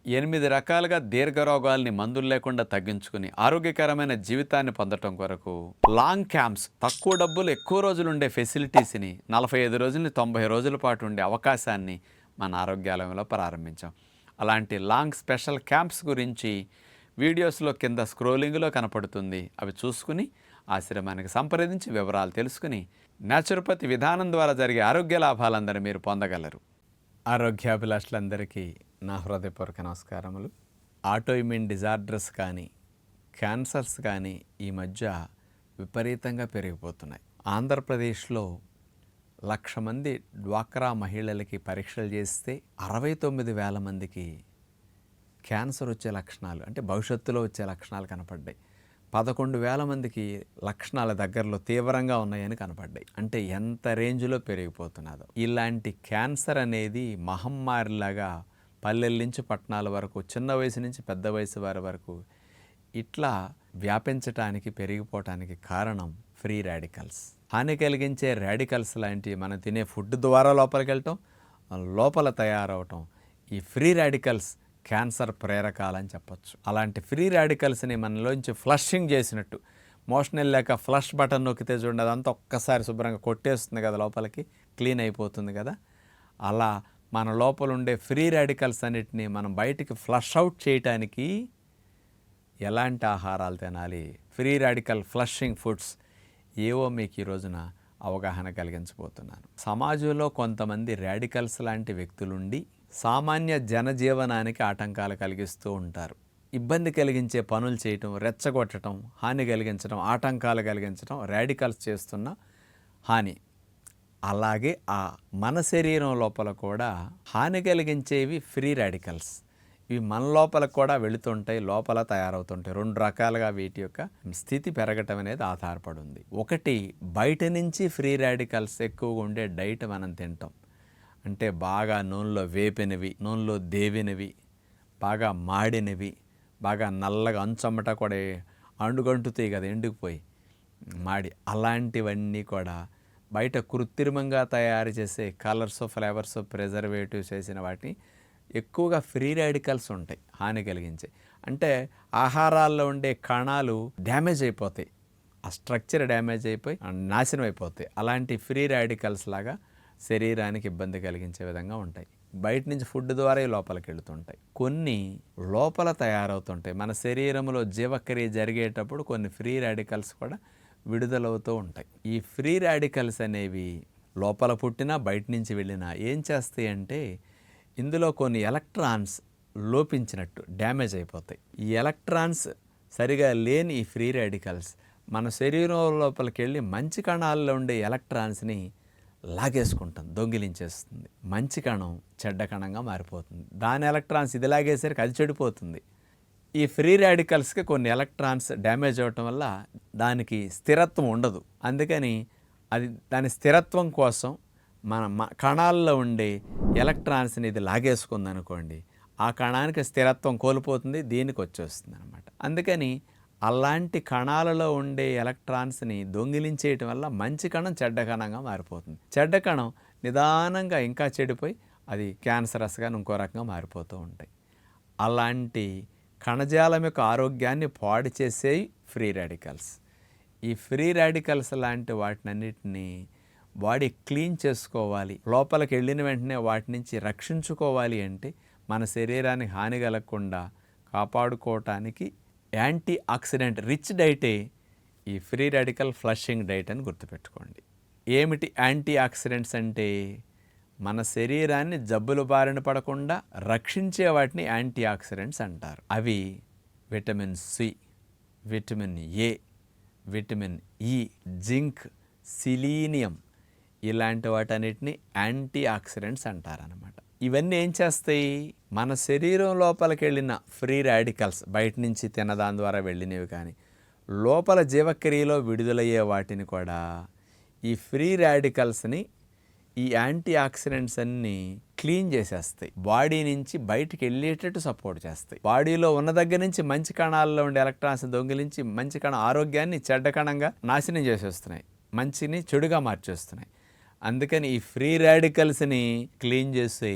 8 రకాలుగా దీర్ఘరోగాల్ని మందులు లేకుండా తగ్గించుకుని ఆరోగ్యకరమైన జీవితాన్ని పొందటం కొరకు లాంగ్ క్యాంప్స్, తక్కువ డబ్బులు ఎక్కువ రోజులు ఉండే ఫెసిలిటీస్ని 45 రోజులని 90 రోజుల పాటు ఉండే అవకాశాన్ని మన ఆరోగ్యాలయంలో ప్రారంభించాం. అలాంటి లాంగ్ స్పెషల్ క్యాంప్స్ గురించి వీడియోస్లో కింద స్క్రోలింగ్లో కనపడుతుంది. అవి చూసుకుని ఆశ్రమానికి సంప్రదించి వివరాలు తెలుసుకుని న్యాచురోపతి విధానం ద్వారా జరిగే ఆరోగ్య లాభాలందరూ మీరు పొందగలరు. ఆరోగ్యాభిలాషులందరికీ నా హృదయపూర్వక నమస్కారములు. ఆటోఇమ్యూన్ డిజార్డర్స్ కానీ క్యాన్సర్స్ కానీ ఈ మధ్య విపరీతంగా పెరిగిపోతున్నాయి. ఆంధ్రప్రదేశ్లో 1,00,000 మంది డ్వాక్రా మహిళలకి పరీక్షలు చేస్తే 69,000 మందికి క్యాన్సర్ వచ్చే లక్షణాలు, అంటే భవిష్యత్తులో వచ్చే లక్షణాలు కనపడ్డాయి. 11,000 మందికి లక్షణాల దగ్గరలో తీవ్రంగా ఉన్నాయని కనపడ్డాయి. అంటే ఎంత రేంజ్లో పెరిగిపోతున్నదో. ఇలాంటి క్యాన్సర్ అనేది మహమ్మారిలాగా పల్లెల నుంచి పట్టణాల వరకు, చిన్న వయసు నుంచి పెద్ద వయసు వారి వరకు ఇట్లా వ్యాపించటానికి, పెరిగిపోవటానికి కారణం ఫ్రీ రాడికల్స్. హాని కలిగించే రాడికల్స్ లాంటివి మనం తినే ఫుడ్ ద్వారా లోపలికి వెళ్ళటం, లోపల తయారవటం, ఈ ఫ్రీ రాడికల్స్ క్యాన్సర్ ప్రేరకాలని చెప్పచ్చు. అలాంటి ఫ్రీ రాడికల్స్ని మనలోంచి ఫ్లషింగ్ చేసినట్టు, మోషన్ వెళ్ళాక ఫ్లష్ బటన్ నొక్కితే చూడండి, అదంతా ఒక్కసారి శుభ్రంగా కొట్టేస్తుంది కదా, లోపలికి క్లీన్ అయిపోతుంది కదా. అలా మన లోపల ఉండే ఫ్రీ రాడికల్స్ అన్నిటినీ మనం బయటికి ఫ్లష్ అవుట్ చేయటానికి ఎలాంటి ఆహారాలు తినాలి, ఫ్రీ రాడికల్ ఫ్లషింగ్ ఫుడ్స్ ఏవో మీకు ఈ రోజున అవగాహన కలిగించబోతున్నాను. సమాజంలో కొంతమంది రాడికల్స్ లాంటి వ్యక్తులుండి సామాన్య జనజీవనానికి ఆటంకాలు కలిగిస్తూ ఉంటారు. ఇబ్బంది కలిగించే పనులు చేయటం, రెచ్చగొట్టడం, హాని కలిగించడం, ఆటంకాలు కలిగించడం రాడికల్స్ చేస్తున్న హాని. అలాగే మన శరీరం లోపల కూడా హాని కలిగించేవి ఫ్రీ రాడికల్స్. ఇవి మన లోపల కూడా వెళుతుంటాయి, లోపల తయారవుతుంటాయి. 2 రకాలుగా వీటి యొక్క స్థితి పెరగటం అనేది ఆధారపడి ఉంది. ఒకటి, బయట నుంచి ఫ్రీ రాడికల్స్ ఎక్కువగా ఉండే డైట్ మనం తింటాం. అంటే బాగా నూనెలో వేపినవి, నూనెలో దేవినవి, బాగా మాడినవి, బాగా నల్లగా అంచమ్మట కూడా అండుగంటుతాయి కదా, ఎండుకుపోయి మాడి, అలాంటివన్నీ కూడా బయట కృత్రిమంగా తయారు చేసే కలర్స్, ఫ్లేవర్స్, ప్రిజర్వేటివ్స్ వేసిన వాటిని ఎక్కువగా ఫ్రీ రాడికల్స్ ఉంటాయి, హాని కలిగించే. అంటే ఆహారాల్లో ఉండే కణాలు డ్యామేజ్ అయిపోతాయి, ఆ స్ట్రక్చర్ డ్యామేజ్ అయిపోయి నాశనం అయిపోతాయి. అలాంటి ఫ్రీ రాడికల్స్ లాగా శరీరానికి ఇబ్బంది కలిగించే విధంగా ఉంటాయి. బయట నుంచి ఫుడ్ ద్వారా లోపలికి వెళుతుంటాయి. కొన్ని లోపల తయారవుతుంటాయి. మన శరీరంలో జీవక్రియ జరిగేటప్పుడు కొన్ని ఫ్రీ రాడికల్స్ కూడా విడుదలవుతూ ఉంటాయి. ఈ ఫ్రీ రాడికల్స్ అనేవి లోపల పుట్టినా బయట నుంచి వెళ్ళినా ఏం చేస్తాయి అంటే, ఇందులో కొన్ని ఎలక్ట్రాన్స్ లోపించినట్టు డ్యామేజ్ అయిపోతాయి. ఈ ఎలక్ట్రాన్స్ సరిగా లేని ఈ ఫ్రీ రాడికల్స్ మన శరీరం లోపలికి వెళ్ళి మంచి కణాల్లో ఉండే ఎలక్ట్రాన్స్ని లాగేసుకుంటుంది, దొంగిలించేస్తుంది. మంచి కణం చెడ్డ కణంగా మారిపోతుంది. దాని ఎలక్ట్రాన్స్ ఇది లాగేసరికి అది చెడిపోతుంది. ఈ ఫ్రీ రాడికల్స్కి కొన్ని ఎలక్ట్రాన్స్ డ్యామేజ్ అవ్వటం వల్ల దానికి స్థిరత్వం ఉండదు. అందుకని అది దాని స్థిరత్వం కోసం మన కణాల్లో ఉండే ఎలక్ట్రాన్స్ని ఇది లాగేసుకుంది అనుకోండి, ఆ కణానికి స్థిరత్వం కోల్పోతుంది, దీనికి వచ్చేస్తుంది అనమాట. అందుకని అలాంటి కణాలలో ఉండే ఎలక్ట్రాన్స్ని దొంగిలించేయటం వల్ల మంచి కణం చెడ్డ కణంగా మారిపోతుంది. చెడ్డ కణం నిదానంగా ఇంకా చెడిపోయి అది క్యాన్సరస్గా ఇంకో రకంగా మారిపోతూ ఉంటాయి. అలాంటి కణజాలం యొక్క ఆరోగ్యాన్ని పాడు చేసేవి ఫ్రీ రాడికల్స్. ఈ ఫ్రీ రాడికల్స్ లాంటి వాటినన్నిటినీ బాడీ క్లీన్ చేసుకోవాలి, లోపలికి వెళ్ళిన వెంటనే వాటి నుంచి రక్షించుకోవాలి అంటే మన శరీరానికి హాని కలగకుండా కాపాడుకోవటానికి యాంటీ ఆక్సిడెంట్ రిచ్ డైటే ఈ ఫ్రీ రాడికల్ ఫ్లషింగ్ డైట్ అని గుర్తుపెట్టుకోండి. ఏమిటి యాంటీ ఆక్సిడెంట్స్ అంటే? మన శరీరాన్ని జబ్బులు బారిన పడకుండా రక్షించే వాటిని యాంటీ ఆక్సిడెంట్స్ అంటారు. అవి vitamin C, vitamin A, vitamin E, zinc, selenium, ఇలాంటి వాటన్నిటిని యాంటీ ఆక్సిడెంట్స్ అంటారనమాట. ఇవన్నీ ఏం చేస్తాయి? మన శరీరం లోపలికి వెళ్ళిన ఫ్రీ రాడికల్స్, బయట నుంచి తినదాని ద్వారా వెళ్ళినవి కానీ లోపల జీవక్రియలో విడుదలయ్యే వాటిని కూడా ఈ ఫ్రీ రాడికల్స్ని ఈ యాంటీ ఆక్సిడెంట్స్ అన్నీ క్లీన్ చేసేస్తాయి. బాడీ నుంచి బయటికి వెళ్ళేటట్టు సపోర్ట్ చేస్తాయి. బాడీలో ఉన్న దగ్గర నుంచి మంచి కణాల్లో ఉండే ఎలక్ట్రాన్స్ దొంగిలించి మంచి కణ ఆరోగ్యాన్ని చెడ్డ కణంగా నాశనం చేసేస్తున్నాయి, మంచిని చెడుగా మార్చేస్తున్నాయి. అందుకని ఈ ఫ్రీ రాడికల్స్ని క్లీన్ చేసి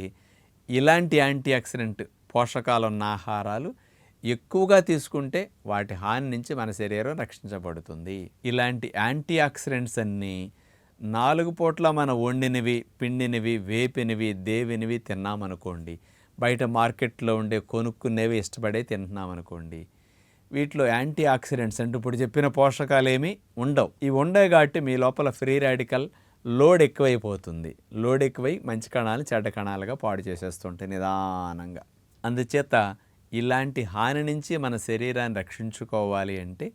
ఇలాంటి యాంటీ ఆక్సిడెంట్ పోషకాలు ఉన్న ఆహారాలు ఎక్కువగా తీసుకుంటే వాటి హాని నుంచి మన శరీరం రక్షించబడుతుంది. ఇలాంటి యాంటీ ఆక్సిడెంట్స్ అన్నీ 4 పూట్ల మనం వండినవి, పిండినవి, వేపినవి, దేవినవి తిన్నామనుకోండి, బయట మార్కెట్లో ఉండే కొనుక్కునేవి ఇష్టపడే తింటున్నామనుకోండి, వీటిలో యాంటీ ఆక్సిడెంట్స్ అంటే ఇప్పుడు చెప్పిన పోషకాలు ఏమీ ఉండవు. ఇవి ఉండవు కాబట్టి మీ లోపల ఫ్రీ రాడికల్ లోడ్ ఎక్కువైపోతుంది. లోడ్ ఎక్కువై మంచి కణాలు చెడ్డ కణాలుగా పాడు చేసేస్తుంటాయి నిదానంగా. అందుచేత ఇలాంటి హాని నుంచి మన శరీరాన్ని రక్షించుకోవాలి అంటే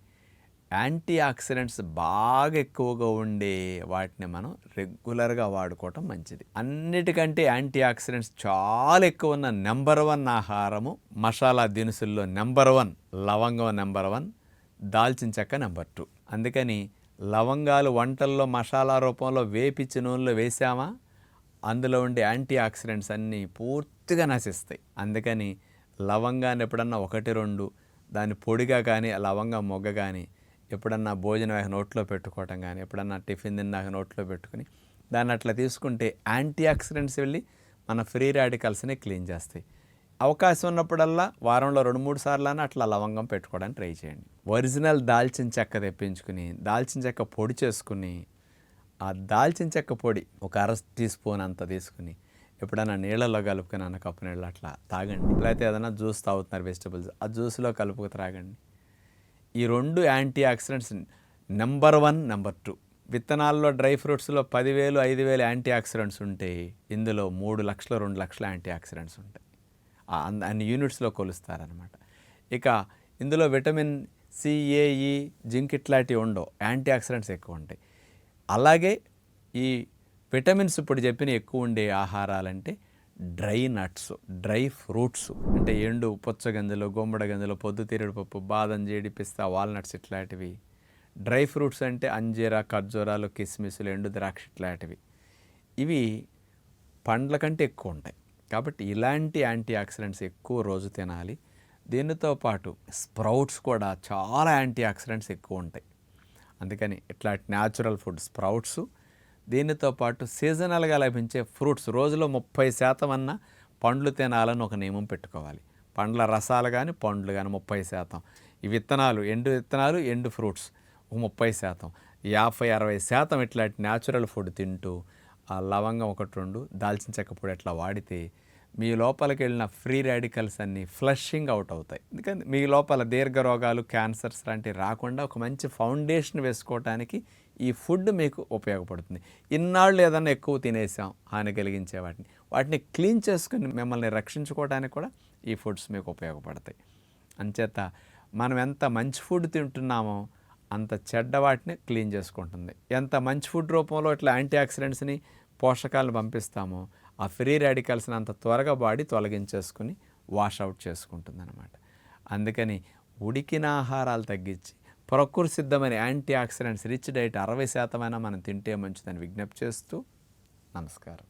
యాంటీ ఆక్సిడెంట్స్ బాగా ఎక్కువగా ఉండే వాటిని మనం రెగ్యులర్గా వాడుకోవటం మంచిది. అన్నిటికంటే యాంటీ ఆక్సిడెంట్స్ చాలా ఎక్కువ ఉన్న నెంబర్ 1 ఆహారము, మసాలా దినుసుల్లో నెంబర్ 1 లవంగం, నెంబర్ 1 దాల్చిన చెక్క, నెంబర్ 2. అందుకని లవంగాలు వంటల్లో మసాలా రూపంలో వేపించి నూనెలో వేసామా అందులో ఉండే యాంటీ ఆక్సిడెంట్స్ అన్నీ పూర్తిగా నశిస్తాయి. అందుకని లవంగాన్ని ఎప్పుడన్నా 1-2 దాన్ని పొడిగా కానీ లవంగా మొగ్గ కానీ ఎప్పుడన్నా భోజనం నోట్లో పెట్టుకోవటం కానీ ఎప్పుడన్నా టిఫిన్ తిన్నాక నోట్లో పెట్టుకుని దాన్ని అట్లా తీసుకుంటే యాంటీ ఆక్సిడెంట్స్ వెళ్ళి మన ఫ్రీ రాడికల్స్ని క్లీన్ చేస్తాయి. అవకాశం ఉన్నప్పుడల్లా వారంలో 2-3 సార్లైనా అట్లా లవంగం పెట్టుకోవడానికి ట్రై చేయండి. ఒరిజినల్ దాల్చిన చెక్క తెప్పించుకుని దాల్చిన చెక్క పొడి చేసుకుని ఆ దాల్చిన చెక్క పొడి ఒక 1/2 టీ స్పూన్ అంత తీసుకుని ఎప్పుడైనా నీళ్ళలో కలుపుకొని అన్న కప్పు నీళ్ళు అట్లా తాగండి. లేకపోతే ఏదైనా జ్యూస్ తాగుతున్నారు వెజిటబుల్స్, ఆ జ్యూస్లో కలుపుకు త్రాగండి. ఈ 2 యాంటీ ఆక్సిడెంట్స్ నెంబర్ 1, నెంబర్ 2. విత్తనాల్లో డ్రై ఫ్రూట్స్లో 10,000, 5,000 యాంటీ ఆక్సిడెంట్స్ ఉంటాయి. ఇందులో 3 లక్షలు, 2 లక్షల యాంటీ ఆక్సిడెంట్స్ ఉంటాయి. అన్ని యూనిట్స్లో కొలుస్తారనమాట. ఇక ఇందులో విటమిన్ సి, ఏ, ఈ, జింక్ ఇట్లాంటివి ఉండవు, యాంటీ ఆక్సిడెంట్స్ ఎక్కువ ఉంటాయి. అలాగే ఈ విటమిన్స్ ఇప్పుడు చెప్పిన ఎక్కువ ఉండే ఆహారాలంటే డ్రై నట్స్, డ్రై ఫ్రూట్స్ అంటే ఎండు పుచ్చగంజలు, గుమ్మడి గంజలు, పొద్దుతిరుగుడు పప్పు, బాదం, జీడి, పిస్తా, వాల్నట్స్ ఇట్లాంటివి. డ్రై ఫ్రూట్స్ అంటే అంజీరా, ఖర్జూరాలు, కిస్మిస్లు, ఎండు ద్రాక్ష ఇట్లాంటివి. ఇవి పండ్ల కంటే ఎక్కువ ఉంటాయి. కాబట్టి ఇలాంటి యాంటీ ఆక్సిడెంట్స్ ఎక్కువ రోజు తినాలి. దీనితో పాటు స్ప్రౌట్స్ కూడా చాలా యాంటీ ఆక్సిడెంట్స్ ఎక్కువ ఉంటాయి. అందుకని ఇట్లాంటి న్యాచురల్ ఫుడ్ స్ప్రౌట్స్, దీనితో పాటు సీజనల్గా లభించే ఫ్రూట్స్ రోజులో 30% అన్న పండ్లు తినాలని ఒక నియమం పెట్టుకోవాలి. పండ్ల రసాలు కానీ పండ్లు కానీ 30%. ఈ విత్తనాలు, ఎండు విత్తనాలు, ఎండు ఫ్రూట్స్ 30%, 50-60% ఇట్లాంటి న్యాచురల్ ఫుడ్ తింటూ ఆ లవంగం 1-2 దాల్చిన చెక్క పొడి అట్లా వాడితే మీ లోపలికి వెళ్ళిన ఫ్రీ రాడికల్స్ అన్నీ ఫ్లషింగ్ అవుట్ అవుతాయి. ఎందుకంటే మీ లోపల దీర్ఘ రోగాలు, క్యాన్సర్స్ లాంటివి రాకుండా ఒక మంచి ఫౌండేషన్ వేసుకోవటానికి ఈ ఫుడ్ మీకు ఉపయోగపడుతుంది. ఇన్నాళ్ళు ఏదన్నా ఎక్కువ తినేసాం హాని కలిగించే వాటిని క్లీన్ చేసుకుని మిమ్మల్ని రక్షించుకోవడానికి కూడా ఈ ఫుడ్స్ మీకు ఉపయోగపడతాయి. అంచేత మనం ఎంత మంచి ఫుడ్ తింటున్నామో అంత చెడ్డ వాటిని క్లీన్ చేసుకుంటుంది. ఎంత మంచి ఫుడ్ రూపంలో ఇట్లా యాంటీ ఆక్సిడెంట్స్ని, పోషకాలను పంపిస్తామో ఆ ఫ్రీ రాడికల్స్ని అంత త్వరగా బాడీ తొలగించేసుకుని వాషౌట్ చేసుకుంటుంది అనమాట. అందుకని ఉడికిన ఆహారాలు తగ్గించి ప్రకృతి సిద్ధమైన యాంటీ ఆక్సిడెంట్స్ రిచ్ డైట్ 60% మనం తింటే మంచిదని విజ్ఞప్తి చేస్తూ నమస్కారం.